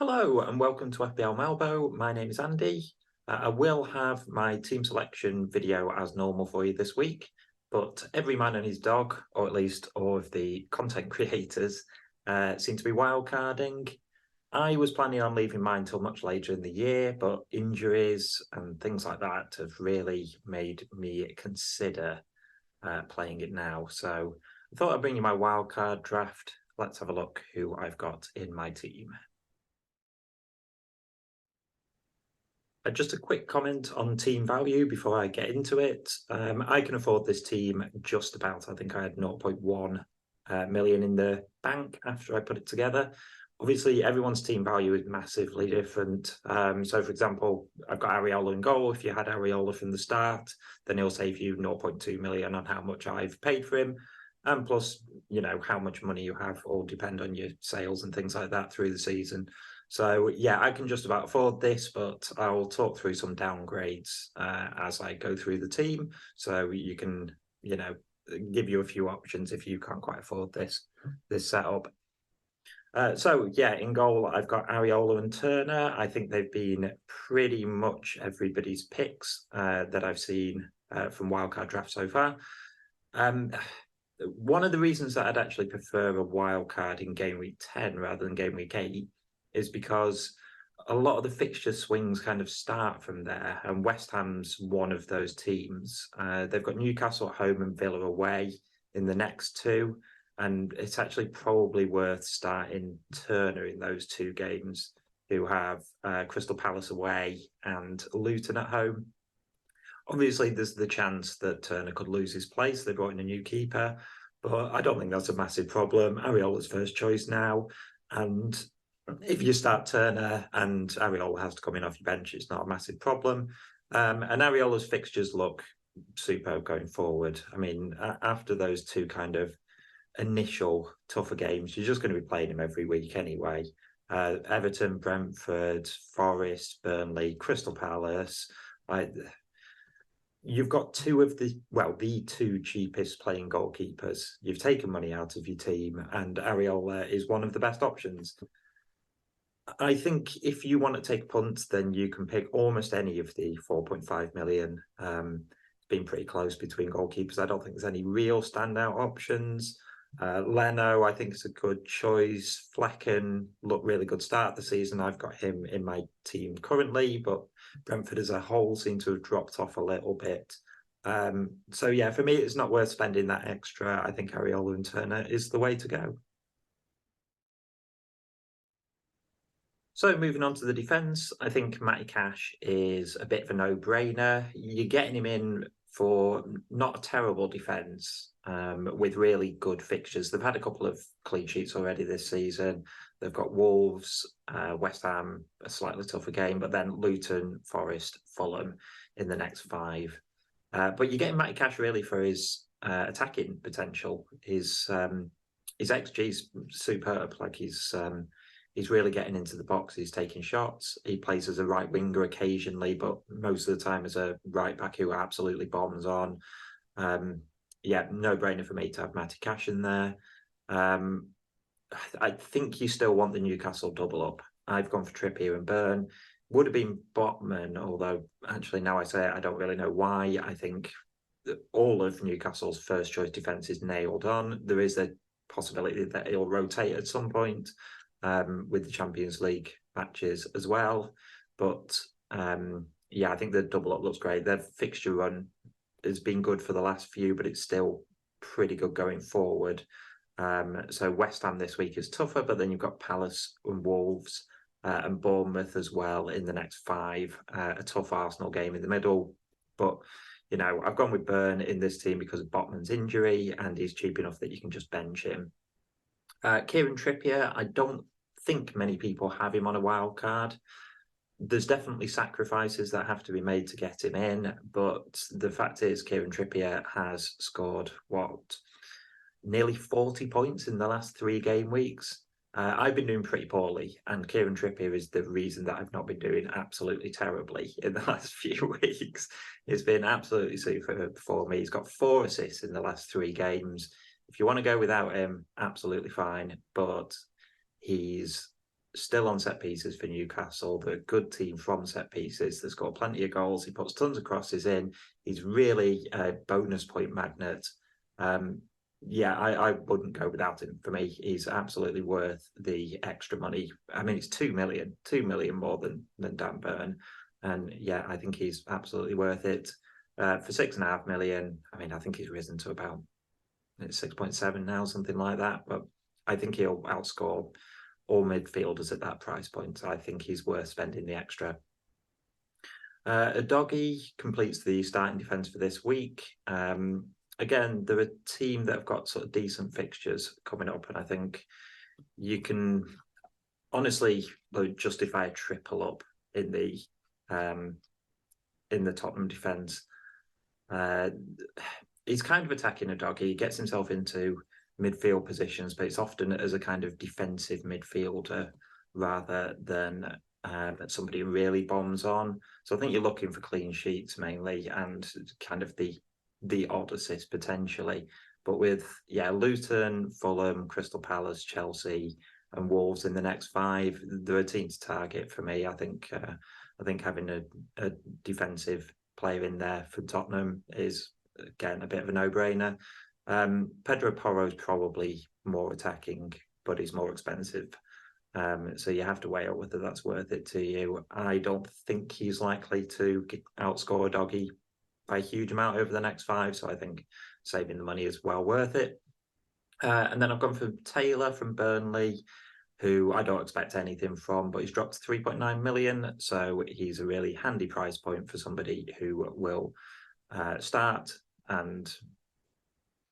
Hello and welcome to FPL Malbo. My name is Andy. I will have my team selection video as normal for you this week, but every man and his dog, or at least all of the content creators, seem to be wildcarding. I was planning on leaving mine until much later in the year, but injuries and things like that have really made me consider playing it now. So I thought I'd bring you my wildcard draft. Let's have a look who I've got in my team. Just a quick comment on team value before I get into it. I can afford this team just about. I think I had 0.1 million in the bank after I put it together. Obviously, everyone's team value is massively different. So, for example, I've got Areola in goal. If you had Areola from the start, then he'll save you 0.2 million on how much I've paid for him. And plus, how much money you have all depend on your sales and things like that through the season. So yeah, I can just about afford this, but I'll talk through some downgrades as I go through the team. So you can, give you a few options if you can't quite afford this setup. So yeah, in goal, I've got Areola and Turner. I think they've been pretty much everybody's picks that I've seen from wildcard draft so far. One of the reasons that I'd actually prefer a wildcard in game week 10 rather than game week 8 is because a lot of the fixture swings kind of start from there, and West Ham's one of those teams. They've got Newcastle at home and Villa away in the next two, and it's actually probably worth starting Turner in those two games, who have Crystal Palace away and Luton at home. Obviously, there's the chance that Turner could lose his place. They brought in a new keeper, but I don't think that's a massive problem. Areola's first choice now, and if you start Turner and Areola has to come in off your bench, it's not a massive problem. And Areola's fixtures look superb going forward. I mean, after those two kind of initial tougher games, you're just going to be playing him every week anyway. Everton, Brentford, Forest, Burnley, Crystal Palace. You've got the two cheapest playing goalkeepers. You've taken money out of your team, and Areola is one of the best options. I think if you want to take punts, then you can pick almost any of the 4.5 million. It's been pretty close between goalkeepers. I don't think there's any real standout options. Leno, I think, is a good choice. Flecken looked really good start of the season. I've got him in my team currently, but Brentford as a whole seem to have dropped off a little bit. So yeah, for me, it's not worth spending that extra. I think Areola and Turner is the way to go. So moving on to the defence, I think Matty Cash is a bit of a no-brainer. You're getting him in for not a terrible defence with really good fixtures. They've had a couple of clean sheets already this season. They've got Wolves, West Ham, a slightly tougher game, but then Luton, Forest, Fulham in the next five. But you're getting Matty Cash really for his attacking potential. His XG is superb. Like he's really getting into the box. He's taking shots. He plays as a right winger occasionally, but most of the time as a right back who absolutely bombs on. Yeah, no brainer for me to have Matty Cash in there. I think you still want the Newcastle double up. I've gone for Trippier and Burn. Would have been Botman, although actually now I say it, I don't really know why. I think that all of Newcastle's first choice defence is nailed on. There is a possibility that it'll rotate at some point with the Champions League matches as well. But yeah, I think the double up looks great. Their fixture run has been good for the last few, but it's still pretty good going forward. So West Ham this week is tougher, but then you've got Palace and Wolves and Bournemouth as well in the next five. A tough Arsenal game in the middle. But, I've gone with Burn in this team because of Botman's injury, and he's cheap enough that you can just bench him. Kieran Trippier, I don't think many people have him on a wild card. There's definitely sacrifices that have to be made to get him in, but the fact is Kieran Trippier has scored nearly 40 points in the last 3 game weeks. I've been doing pretty poorly, and Kieran Trippier is the reason that I've not been doing absolutely terribly in the last few weeks. It's been absolutely super for me. He's got 4 assists in the last 3 games. If you want to go without him, absolutely fine, but he's still on set pieces for Newcastle. They're a good team from set pieces. They score plenty of goals. He puts tons of crosses in. He's really a bonus point magnet. I wouldn't go without him. For me, he's absolutely worth the extra money. I mean, it's 2 million more than Dan Burn. And yeah, I think he's absolutely worth it. For 6.5 million, I mean, I think he's risen to about 6.7 now, something like that. But I think he'll outscore all midfielders at that price point. So I think he's worth spending the extra. Udogie completes the starting defence for this week. Again, they're a team that have got sort of decent fixtures coming up, and I think you can honestly justify a triple up in the Tottenham defence. He's kind of attacking Udogie. He gets himself into midfield positions, but it's often as a kind of defensive midfielder rather than somebody who really bombs on. So I think you're looking for clean sheets mainly and kind of the odd assist potentially. But with Luton, Fulham, Crystal Palace, Chelsea, and Wolves in the next 5, they're a team to target for me. I think having a defensive player in there for Tottenham is again a bit of a no-brainer. Pedro Porro is probably more attacking, but he's more expensive. So you have to weigh up whether that's worth it to you. I don't think he's likely to outscore Udogie by a huge amount over the next 5, so I think saving the money is well worth it. And then I've gone for Taylor from Burnley, who I don't expect anything from, but he's dropped to 3.9 million, so he's a really handy price point for somebody who will start. And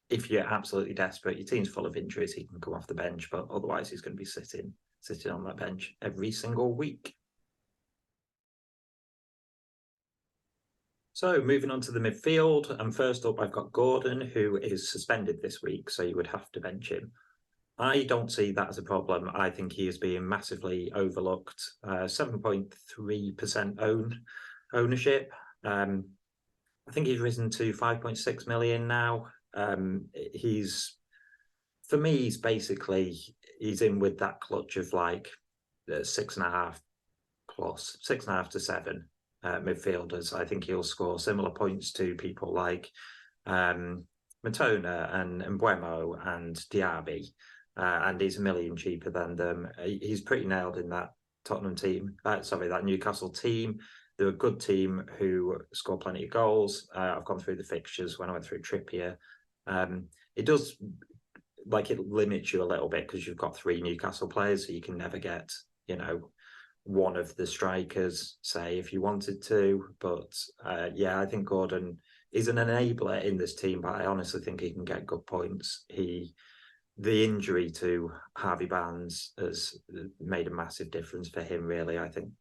if you're absolutely desperate, your team's full of injuries, he can come off the bench, but otherwise he's going to be sitting on that bench every single week. So moving on to the midfield, and first up I've got Gordon, who is suspended this week, so you would have to bench him. I don't see that as a problem. I think he is being massively overlooked. 7.3% ownership. I think he's risen to 5.6 million now. He's in with that clutch of like 6.5 plus 6.5 to 7 midfielders. I think he'll score similar points to people like Matona and Mbeumo and Diaby, and he's $1 million cheaper than them. He's pretty nailed in that Tottenham team. That Newcastle team. They're a good team who score plenty of goals. I've gone through the fixtures when I went through Trippier. It does, it limits you a little bit because you've got 3 Newcastle players, so you can never get, one of the strikers, say, if you wanted to. But I think Gordon is an enabler in this team, but I honestly think he can get good points. The injury to Harvey Barnes has made a massive difference for him, really. I think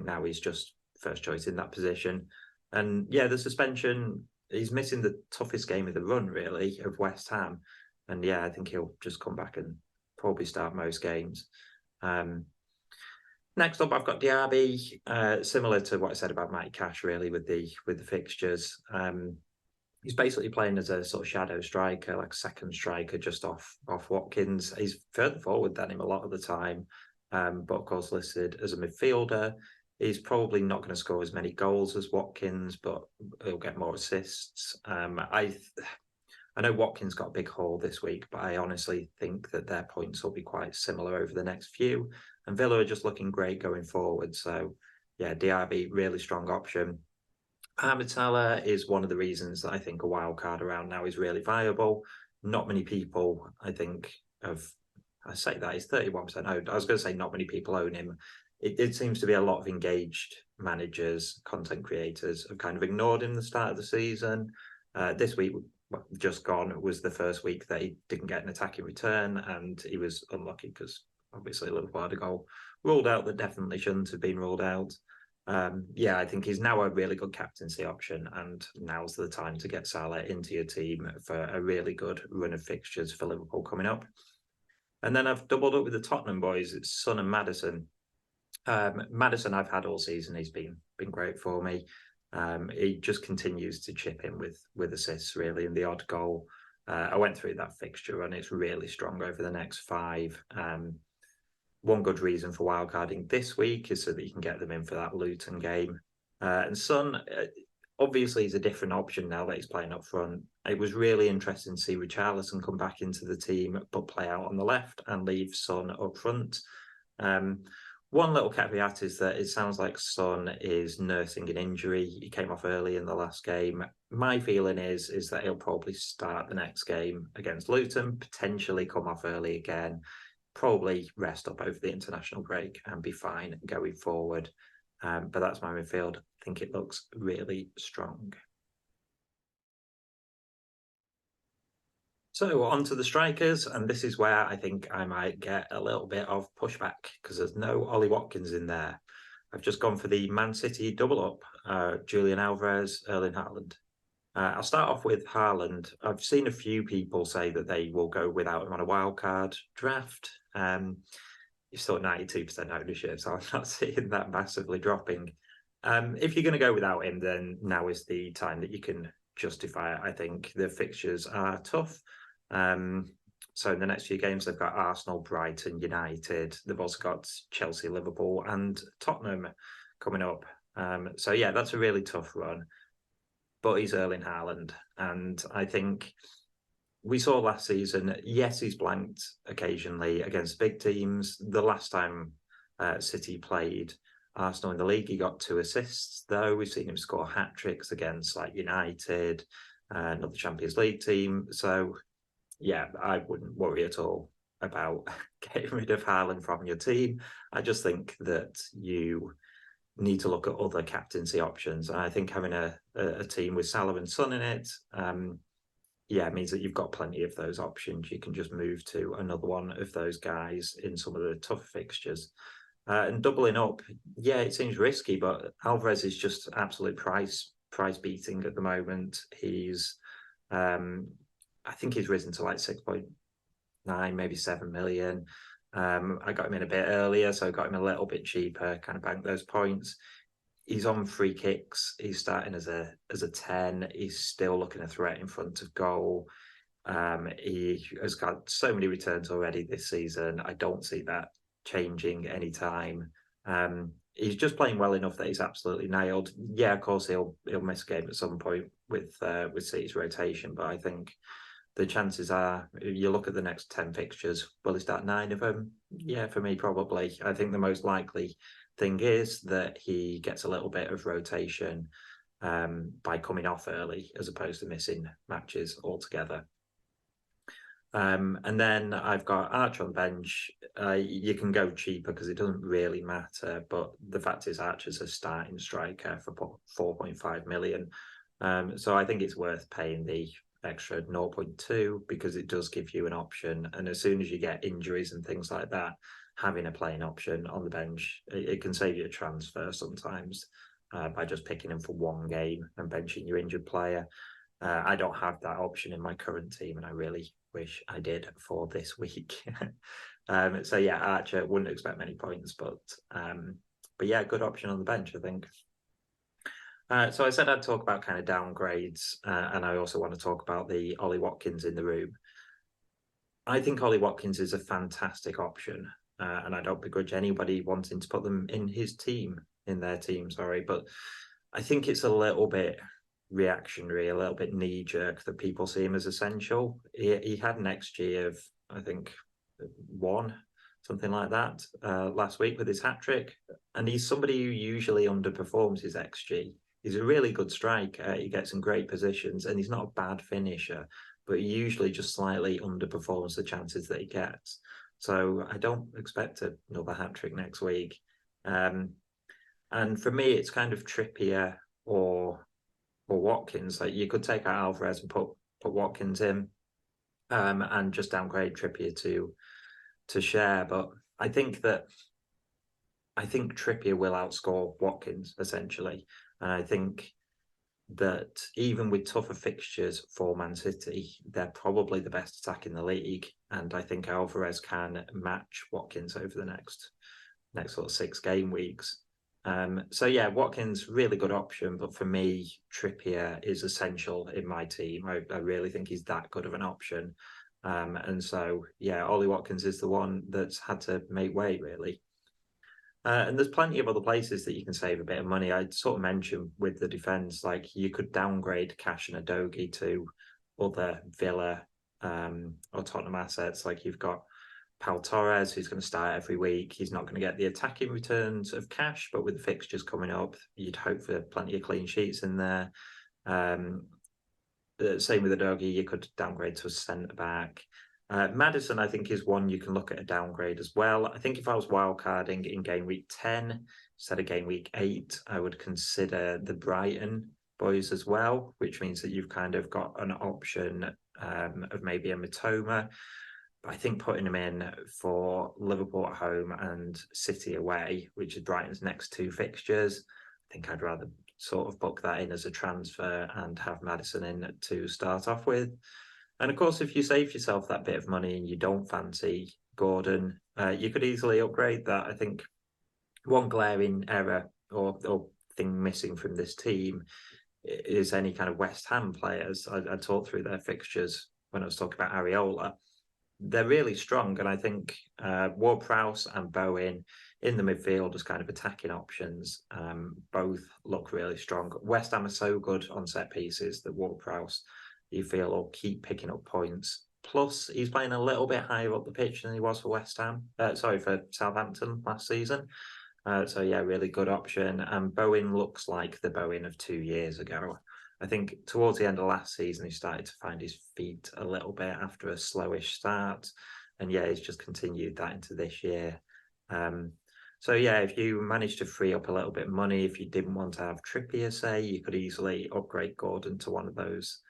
now he's just first choice in that position. And the suspension, he's missing the toughest game of the run, really, of West Ham. And I think he'll just come back and probably start most games. Next up, I've got Diaby, similar to what I said about Matty Cash, really, with the fixtures. He's basically playing as a sort of shadow striker, like second striker, just off Watkins. He's further forward than him a lot of the time, but of course listed as a midfielder. He's probably not going to score as many goals as Watkins, but he'll get more assists. I know Watkins got a big haul this week, but I honestly think that their points will be quite similar over the next few. And Villa are just looking great going forward. So, Diaby, really strong option. Mohamed Salah is one of the reasons that I think a wild card around now is really viable. Not many people, I think, I say that he's 31% owned. I was going to say not many people own him. It seems to be a lot of engaged managers, content creators have kind of ignored him the start of the season. This week, just gone, was the first week that he didn't get an attacking return, and he was unlucky because obviously Liverpool had a goal ruled out that definitely shouldn't have been ruled out. I think he's now a really good captaincy option, and now's the time to get Salah into your team for a really good run of fixtures for Liverpool coming up. And then I've doubled up with the Tottenham boys. It's Son and Maddison. Maddison I've had all season. He's been great for me. He just continues to chip in with assists, really, and the odd goal. I went through that fixture and it's really strong over the next 5. one good reason for wildcarding this week is so that you can get them in for that Luton game. And Son, obviously, is a different option now that he's playing up front. It was really interesting to see Richarlison come back into the team, but play out on the left and leave Son up front. One little caveat is that it sounds like Son is nursing an injury. He came off early in the last game. My feeling is that he'll probably start the next game against Luton, potentially come off early again, probably rest up over the international break and be fine going forward. But that's my midfield. I think it looks really strong. So on to the strikers, and this is where I think I might get a little bit of pushback because there's no Ollie Watkins in there. I've just gone for the Man City double up, Julian Alvarez, Erling Haaland. I'll start off with Haaland. I've seen a few people say that they will go without him on a wildcard draft. You've still 92% ownership, so I'm not seeing that massively dropping. If you're going to go without him, then now is the time that you can justify it. I think the fixtures are tough. So in the next few games, they've got Arsenal, Brighton, United. They've also got Chelsea, Liverpool, and Tottenham coming up. So yeah, that's a really tough run. But he's Erling Haaland, and I think we saw last season, yes, he's blanked occasionally against big teams. The last time City played Arsenal in the league, he got 2 assists, though. We've seen him score hat-tricks against like United, another Champions League team. So, yeah, I wouldn't worry at all about getting rid of Haaland from your team. I just think that you need to look at other captaincy options. And I think having a team with Salah and Son in it, it means that you've got plenty of those options. You can just move to another one of those guys in some of the tough fixtures. And doubling up, yeah, it seems risky, but Alvarez is just absolute price beating at the moment. He's, I think he's risen to like 6.9, maybe 7 million. I got him in a bit earlier, so I got him a little bit cheaper, kind of banked those points. He's on free kicks. He's starting as a 10. He's still looking a threat in front of goal. He has got so many returns already this season. I don't see that changing anytime. He's just playing well enough that he's absolutely nailed. Yeah, of course he'll miss a game at some point with City's rotation, but I think the chances are, you look at the next 10 fixtures, will he start 9 of them? Yeah, for me, probably. I think the most likely thing is that he gets a little bit of rotation by coming off early as opposed to missing matches altogether. And then I've got Archer on the bench. You can go cheaper because it doesn't really matter, but the fact is Archer's a starting striker for 4.5 million. So I think it's worth paying the extra 0.2 because it does give you an option. And as soon as you get injuries and things like that, having a playing option on the bench, it can save you a transfer sometimes by just picking him for one game and benching your injured player. I don't have that option in my current team, and I really wish I did for this week. So yeah, Archer wouldn't expect many points, but yeah, good option on the bench, I think. So I said I'd talk about kind of downgrades, and I also want to talk about the Ollie Watkins in the room. I think Ollie Watkins is a fantastic option, and I don't begrudge anybody wanting to put them in their team, but I think it's a little bit reactionary, a little bit knee-jerk that people see him as essential. He had an XG of, I think, 1, something like that, last week with his hat-trick, and he's somebody who usually underperforms his XG. He's a really good striker, he gets in great positions, and he's not a bad finisher, but he usually just slightly underperforms the chances that he gets. So I don't expect another hat-trick next week. And for me, it's kind of Trippier or Watkins. Like, you could take out Alvarez and put Watkins in, and just downgrade Trippier to share. But I think Trippier will outscore Watkins essentially, and I think that even with tougher fixtures for Man City, they're probably the best attack in the league, and I think Alvarez can match Watkins over the next sort of 6 game weeks. So yeah, Watkins, really good option, but for me, Trippier is essential in my team. I really think he's that good of an option. And so, yeah, Ollie Watkins is the one that's had to make way, really. And there's plenty of other places that you can save a bit of money. I sort of mentioned with the defence, like you could downgrade Cash and Udogie to other Villa or Tottenham assets. Like you've got Pau Torres, who's going to start every week. He's not going to get the attacking returns of Cash, but with the fixtures coming up, you'd hope for plenty of clean sheets in there. Same with Udogie, you could downgrade to a centre back. Maddison, I think, is one you can look at a downgrade as well. I think if I was wildcarding in game week 10 instead of game week 8, I would consider the Brighton boys as well, which means that you've kind of got an option of maybe a Mitoma. But I think putting them in for Liverpool at home and City away, which is Brighton's next 2 fixtures, I think I'd rather sort of book that in as a transfer and have Maddison in to start off with. And of course, if you save yourself that bit of money and you don't fancy Gordon, you could easily upgrade that. I think one glaring error or thing missing from this team is any kind of West Ham players. I talked through their fixtures when I was talking about Areola. They're really strong, and I think Ward-Prowse and Bowen in the midfield as kind of attacking options both look really strong. West Ham are so good on set pieces that Ward-Prowse, you feel, will keep picking up points. Plus, he's playing a little bit higher up the pitch than he was for West Ham. For Southampton last season. So yeah, really good option. And Bowen looks like the Bowen of 2 years ago. I think towards the end of last season, he started to find his feet a little bit after a slowish start. And yeah, he's just continued that into this year. So yeah, if you manage to free up a little bit of money, if you didn't want to have Trippier, say, you could easily upgrade Gordon to one of those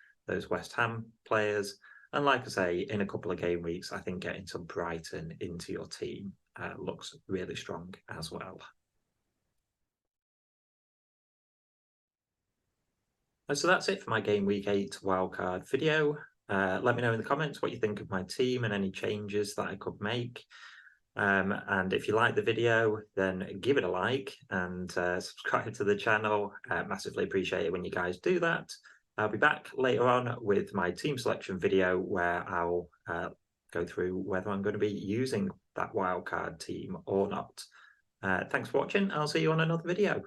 West Ham players. And like I say, in a couple of game weeks, I think getting some Brighton into your team looks really strong as well. And so that's it for my Game Week 8 wildcard video. Let me know in the comments what you think of my team and any changes that I could make. And if you like the video, then give it a like and subscribe to the channel. Massively appreciate it when you guys do that. I'll be back later on with my team selection video where I'll go through whether I'm going to be using that wildcard team or not. Thanks for watching. I'll see you on another video.